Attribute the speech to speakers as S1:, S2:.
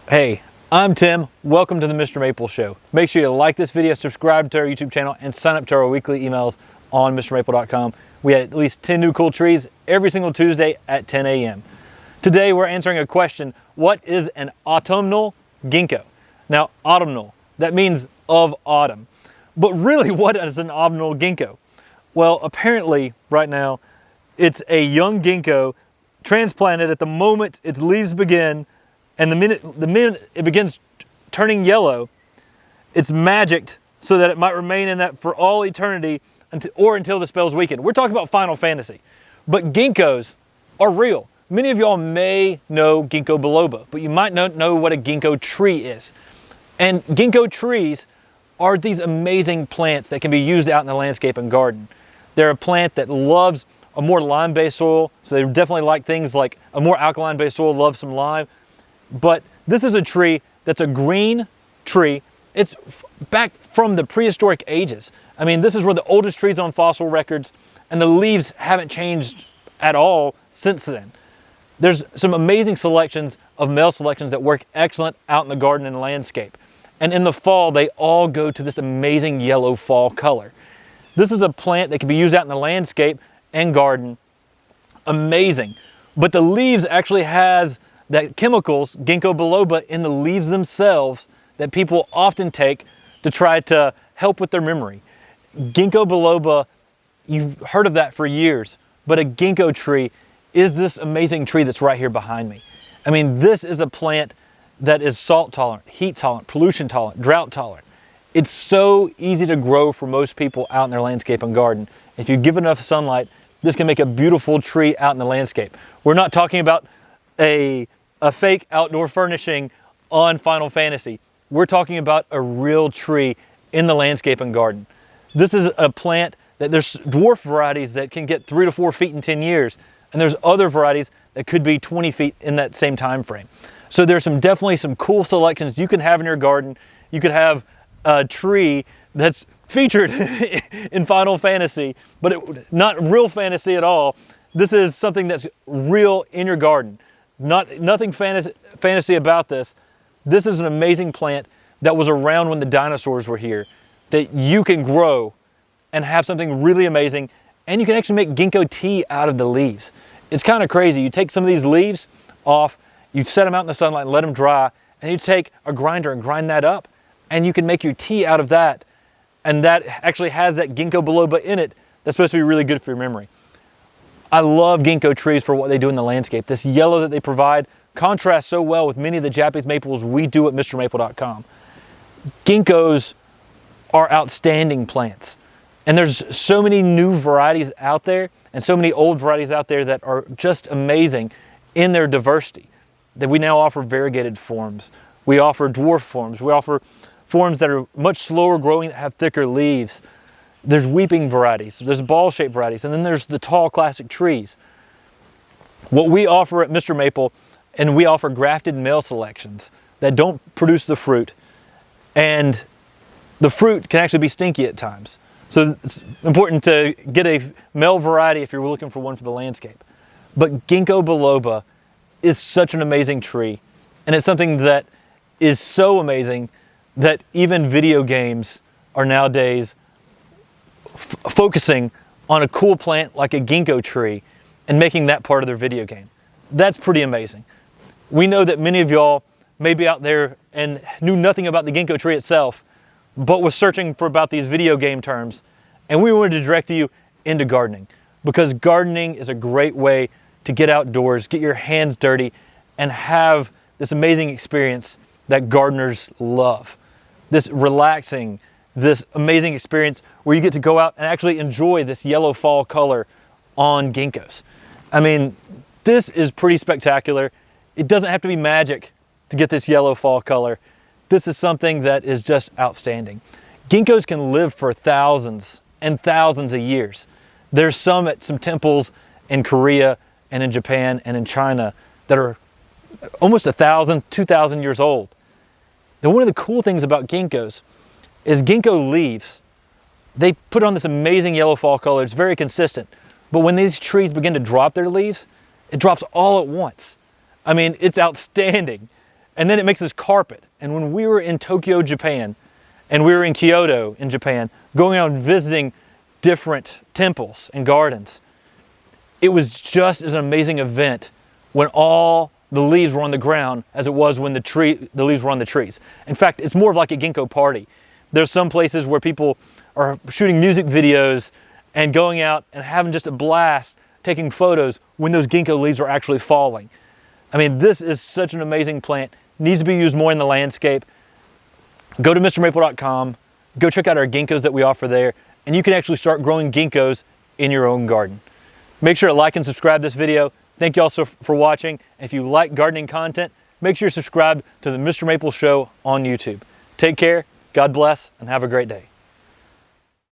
S1: Hey, I'm Tim. Welcome to the Mr. Maple Show. Make sure you like this video, subscribe to our YouTube channel, and sign up to our weekly emails on MrMaple.com. We had at least 10 new cool trees every single Tuesday at 10 a.m. Today we're answering a question: what is an autumnal ginkgo? Now, autumnal, that means of autumn. But really, what is an autumnal ginkgo? Well, apparently right now it's a young ginkgo transplanted at the moment its leaves begin, and the minute it begins turning yellow, it's magicked so that it might remain in that for all eternity until the spell's weakened. We're talking about Final Fantasy. But ginkgos are real. Many of y'all may know Ginkgo biloba, but you might not know what a ginkgo tree is. And ginkgo trees are these amazing plants that can be used out in the landscape and garden. They're a plant that loves a more lime-based soil, so they definitely like things like a more alkaline-based soil, loves some lime. But this is a tree that's a green tree. It's back from the prehistoric ages. I mean, this is one of the oldest trees on fossil records, and the leaves haven't changed at all since then. There's some amazing selections of male selections that work excellent out in the garden and landscape. And in the fall, they all go to this amazing yellow fall color. This is a plant that can be used out in the landscape and garden. Amazing. But the leaves actually has that chemicals, Ginkgo biloba, in the leaves themselves that people often take to try to help with their memory. Ginkgo biloba, you've heard of that for years, but a ginkgo tree is this amazing tree that's right here behind me. I mean, this is a plant that is salt tolerant, heat tolerant, pollution tolerant, drought tolerant. It's so easy to grow for most people out in their landscape and garden. If you give enough sunlight, this can make a beautiful tree out in the landscape. We're not talking about a fake outdoor furnishing on Final Fantasy. We're talking about a real tree in the landscape and garden. This is a plant that there's dwarf varieties that can get 3 to 4 feet in 10 years, and there's other varieties that could be 20 feet in that same time frame. So there's definitely some cool selections you can have in your garden. You could have a tree that's featured in Final Fantasy, but not real fantasy at all. This is something that's real in your garden. Nothing fantasy about this. This is an amazing plant that was around when the dinosaurs were here, that you can grow and have something really amazing, and you can actually make ginkgo tea out of the leaves. It's kind of crazy. You take some of these leaves off, you set them out in the sunlight and let them dry, and you take a grinder and grind that up, and you can make your tea out of that, and that actually has that ginkgo biloba in it that's supposed to be really good for your memory. I love ginkgo trees for what they do in the landscape. This yellow that they provide contrasts so well with many of the Japanese maples we do at MrMaple.com. Ginkgos are outstanding plants. And there's so many new varieties out there and so many old varieties out there that are just amazing in their diversity, that we now offer variegated forms. We offer dwarf forms. We offer forms that are much slower growing, that have thicker leaves. There's weeping varieties, there's ball-shaped varieties, and then there's the tall classic trees. What we offer at Mr. Maple, and we offer grafted male selections that don't produce the fruit, and the fruit can actually be stinky at times. So it's important to get a male variety if you're looking for one for the landscape. But Ginkgo biloba is such an amazing tree, and it's something that is so amazing that even video games are nowadays focusing on a cool plant like a ginkgo tree and making that part of their video game. That's pretty amazing. We know that many of y'all may be out there and knew nothing about the ginkgo tree itself, but was searching for about these video game terms, and we wanted to direct you into gardening, because gardening is a great way to get outdoors, get your hands dirty, and have this amazing experience that gardeners love. This relaxing, this amazing experience where you get to go out and actually enjoy this yellow fall color on ginkgos. I mean, this is pretty spectacular. It doesn't have to be magic to get this yellow fall color. This is something that is just outstanding. Ginkgos can live for thousands and thousands of years. There's some at some temples in Korea and in Japan and in China that are almost 1,000, 2,000 years old. Now, one of the cool things about ginkgos is ginkgo leaves, they put on this amazing yellow fall color. It's very consistent. But when these trees begin to drop their leaves, it drops all at once. I mean, it's outstanding. And then it makes this carpet. And when we were in Tokyo, Japan, and we were in Kyoto in Japan, going out and visiting different temples and gardens, it was just as an amazing event when all the leaves were on the ground as it was when the leaves were on the trees. In fact, it's more of like a Ginkgo party. There's some places where people are shooting music videos and going out and having just a blast taking photos when those Ginkgo leaves are actually falling. I mean, this is such an amazing plant. Needs to be used more in the landscape. Go to MrMaple.com, go check out our Ginkgos that we offer there, and you can actually start growing Ginkgos in your own garden. Make sure to like and subscribe this video. Thank you all for watching. If you like gardening content, make sure you subscribe to the Mr. Maple Show on YouTube. Take care, God bless, and have a great day.